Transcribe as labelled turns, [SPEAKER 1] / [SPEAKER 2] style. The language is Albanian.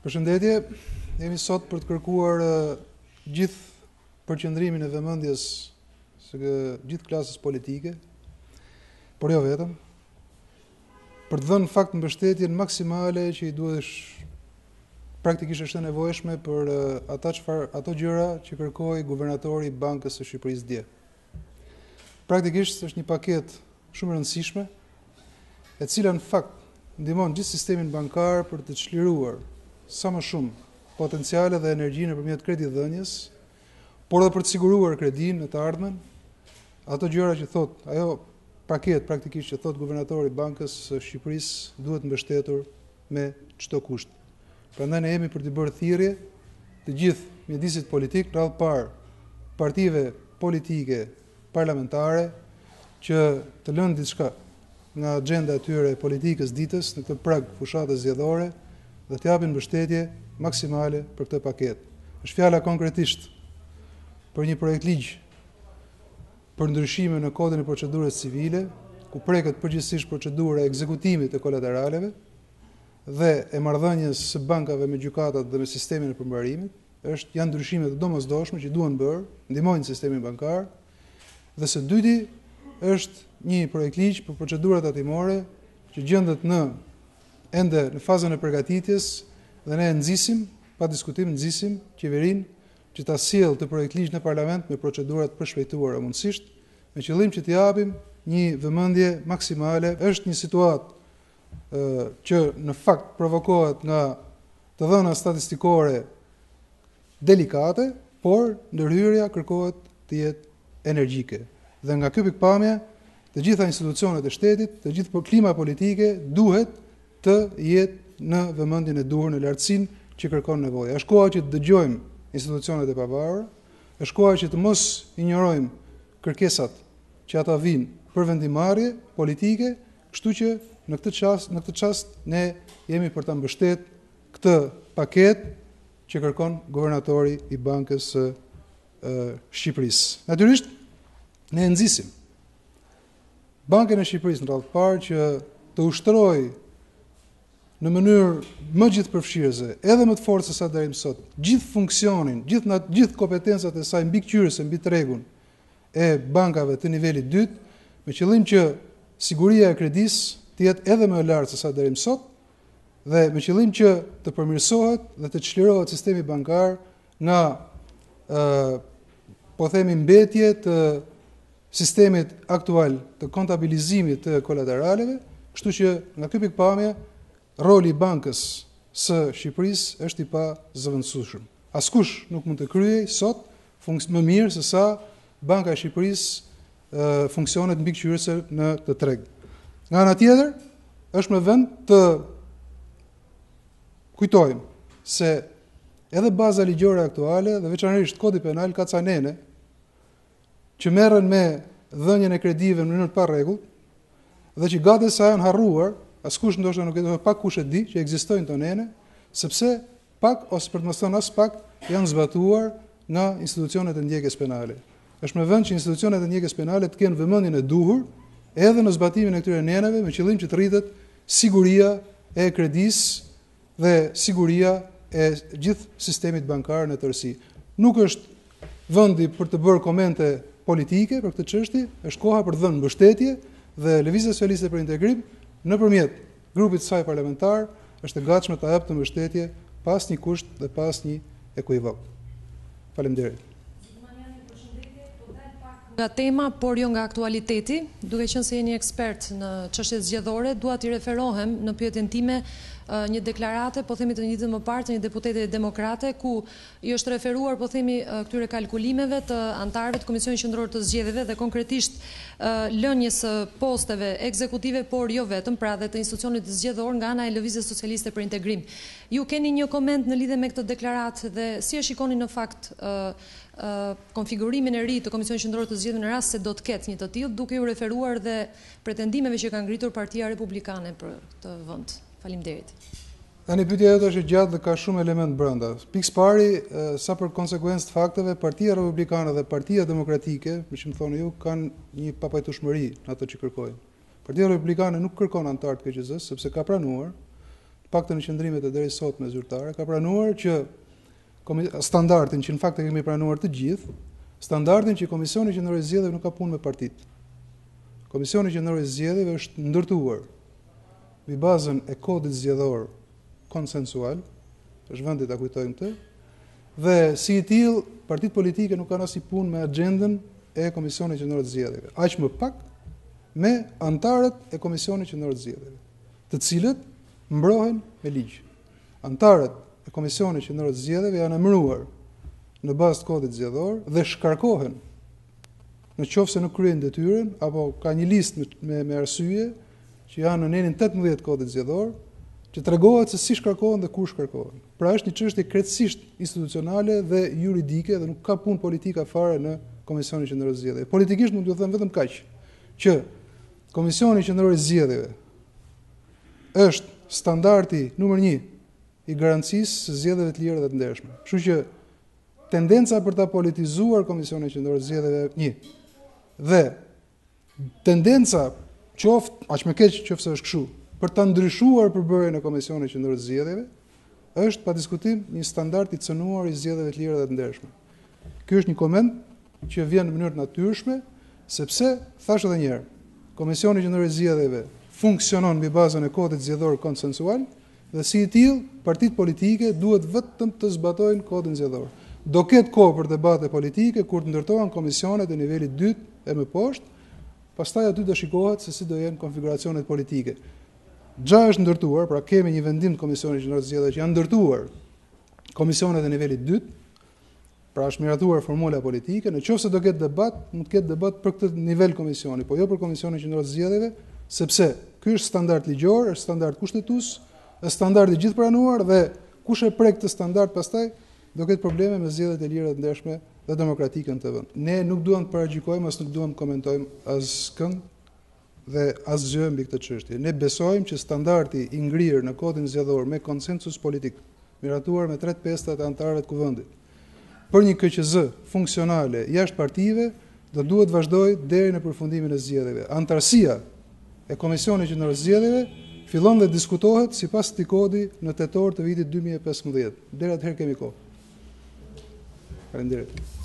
[SPEAKER 1] Përshëndetje, jemi sot për të kërkuar gjithë përqendrimin e vëmendjes së gjithë klasës politike, por jo vetëm, për të dhënë fakt mbështetjen maksimale që i duhet praktikisht është e nevojshme për ato gjëra që kërkoi guvernatori i Bankës së Shqipërisë dje. Praktikisht është një paketë shumë e rëndësishme, e cila në fakt ndihmon gjithë sistemin bankar për të çliruar sa më shumë potenciale dhe energji nëpërmjet kreditdhënies, por edhe për të siguruar kredinë në të ardhmen, ato gjëra që thot, ajo paketë praktikisht që thot guvernatori i Bankës së Shqipërisë duhet mbështetur me çdo kusht. Prandaj ne jemi për të bërë thirrje të gjithë mjedisit politik, radh parë partive politike parlamentare që të lënë diçka nga agjenda e tyre e politikës ditës në këtë prag fushatës zgjedhore dhe të japin mbështetje maksimale për këtë paketë. Është fjala konkretisht për një projekt ligj për ndryshime në kodin e procedurës civile, ku preket përgjithsisht procedura e ekzekutimit të kolateraleve dhe e marrëdhënies së bankave me gjykatat dhe me sistemin e përmbarimit. Janë ndryshime të domosdoshme që duhen bërë, ndihmojnë sistemin bankar. Dhe së dyti është një projekt ligj për procedurat tatimore që gjendet ende në fazën e përgatitjes dhe ne nxisim, pa diskutim nxisim qeverinë që ta sjellë të projekt ligj në parlament me procedurat përshpejtuara mundësisht, me qëllim që t'i japim një vëmendje maksimale. Është një situatë që në fakt provokohet nga të dhëna statistikore delikate, por ndërhyrja kërkohet të jetë energjike. Dhe nga ky pikpamje, të gjitha institucionet e shtetit, të gjithë klima politike duhet të jetë në vëmendjen e duhur, në lartësinë që kërkon nevoja. Është koha që të dëgjojmë institucionet e pavarura, është koha që të mos injorojmë kërkesat që ata vijnë për vendimarrje politike, kështu që në këtë çast ne jemi për ta mbështetur këtë paketë që kërkon guvernatori i Bankës së Shqipërisë. Natyrisht ne nxisim Bankën e Shqipërisë në radhë parë që të ushtrojë në mënyrë më gjithëpërfshirëse, edhe më të fortë se sa deri më sot, gjithë funksionin, gjithë kompetencat e saj mbikëqyrëse mbi tregun e bankave të nivelit dytë, me qëllim që siguria e kredisë të jetë edhe më e lartë se sa deri më sot, dhe me qëllim që të përmirësohet dhe të çlirohet sistemi bankar nga po themi mbetje të sistemit aktual të kontabilizimit të kolateraleve, kështu që nga ky pikpamje roli i Bankës së Shqipërisë është i pazëvendësueshëm. Askush nuk mund të kryej sot më mirë se sa Banka e Shqipërisë funksionet mbikëqyrëse në këtë treg. Nga ana tjetër, është më vend të kujtojmë se edhe baza ligjore aktuale dhe veçanërisht Kodi Penal ka ca nene që merren me dhënien e kredive në mënyrë të parregullt dhe që gati sa janë harruar, askush ndoshta nuk e di, pak kush e di që ekzistojnë këto nene, sepse pak ose për të mos thënë as pak janë zbatuar nga institucionet e ndjekjes penale. Është më vend që institucionet e ndjekjes penale të kenë vëmendjen e duhur edhe në zbatimin e këtyre neneve me qëllim që të rritet siguria e kredisë dhe siguria e gjithë sistemit bankar në tërësi. Nuk është vendi për të bërë komente politike për këtë çështje, është koha për të dhënë mbështetje dhe Lëvizja Socialiste për Integrim nëpërmjet grupit të saj parlamentar është e gatshme ta japë të mbështetje pas një kusht dhe pas një ekuivok. Faleminderit.
[SPEAKER 2] Nga tema, por jo nga aktualiteti, duke qenë se jeni ekspert në çështjet zgjedhore, dua t'i referohem në pyetjen time një deklarate, po themi të një ditë më parë, të një deputete demokrate, ku i është referuar, po themi, këtyre kalkulimeve të antarëve të Komisionit Qendror të Zgjedhjeve dhe konkretisht lënies së posteve ekzekutive, por jo vetëm, pra dhe të institucionit zgjedhor nga ana e Lëvizjes Socialiste për Integrim. Ju keni një koment në lidhje me këtë deklaratë dhe si e shikoni në fakt konfigurimin e ri të Komisionit Qendror të Zgjedhjeve në rast se do të ketë një të tillë, duke u referuar dhe pretendimeve që ka ngritur Partia Republikane për këtë vend. Faleminderit.
[SPEAKER 1] Tani pyetja jote është gjatë dhe ka shumë element brenda. Pikë pari, sa për konsekuencë të fakteve, Partia Republikane dhe Partia Demokratike, me që më thonë ju, kanë një papajtueshmëri në ato që kërkojnë. Partia Republikane nuk kërkon antar të KQZ-s sepse ka pranuar paktën në qëndrimet e deri sotme zyrtare, ka pranuar që standardin që në fakt e kemi pranuar të gjithë, standardin që Komisioni Qendror i Zgjedhjeve nuk ka punë me partitë. Komisioni Qendror i Zgjedhjeve është ndërtuar mbi bazën e kodit zgjedhor konsensual, është vendi ta kujtojmë këtë, dhe si i tillë partitë politike nuk kanë asnjë punë me agjendën e Komisionit Qendror të Zgjedhjeve, aq më pak me antarët e Komisionit Qendror të Zgjedhjeve, të cilët mbrohen me ligj. Antarët e Komisionit Qendror të Zgjedhjeve janë emëruar në bazë të kodit zgjedhor dhe shkarkohen në qoftë se nuk kryejnë detyrën apo ka një listë me arsye që janë në nenin 18 të kodit zgjedhor, që tregohet se si shkarkohen dhe kur shkarkohen. Pra është një çështje krejtësisht institucionale dhe juridike dhe nuk ka punë politika fare në Komisionin Qendror të Zgjedhjeve. Politikisht mund t'ju them vetëm kaq, që Komisioni Qendror i Zgjedhjeve është standardi numër 1 i garancisë së zgjedhjeve të lira dhe të ndershme. Kështu që tendenca për ta politizuar Komisionin Qendror të Zgjedhjeve 1 dhe tendenca qoftë aq më keq nëse është kështu, për ta ndryshuar përbërjen e Komisionit Qendror të Zgjedhjeve, është pa diskutim një standard i cënuar i zgjedhjeve të lira dhe të ndershme. Ky është një koment që vjen në mënyrë natyrshme, sepse thash edhe një herë, Komisioni Qendror i Zgjedhjeve funksionon mbi bazën e kodit zgjedhor konsensual dhe si i tillë partitë politike duhet vetëm të zbatojnë kodin zgjedhor. Do ketë kohë për debate politike kur të ndërtohen komisionet e nivelit 2 e më poshtë, pastaj aty do shikohet se si do jenë konfiguracionet politike. Gja është ndërtuar, pra kemi një vendim të Komisionit Qendror të Zgjedhjeve që janë ndërtuar komisionet e nivelit 2, pra është miratuar formula politike, nëse do ketë debat, mund të ketë debat për këtë nivel komisioni, po jo për Komisionin Qendror të Zgjedhjeve, sepse ky është standard ligjor, është standard kushtetues, është standard i gjithë pranuar dhe kush e prek këtë standard pastaj do ketë probleme me zgjedhjet e lira të ndershme dhe demokratike në të vend. Ne nuk duam të paragjykojmë as nuk duam të komentojmë askënd dhe asgjë mbi këtë çështje. Ne besojmë që standardi i ngrirë në kodin zgjedhor me konsensus politik, miratuar me 3/5 e anëtarëve të kuvendit, për një KQZ funksionale jashtë partive, do duhet vazhdoj deri në përfundimin e zgjedhjeve. Antarësia e Komisionit Qendror të Zgjedhjeve fillon dhe diskutohet sipas këtij kodi në tetor të vitit 2015. Deri atëherë kemi kohë. Faleminderit.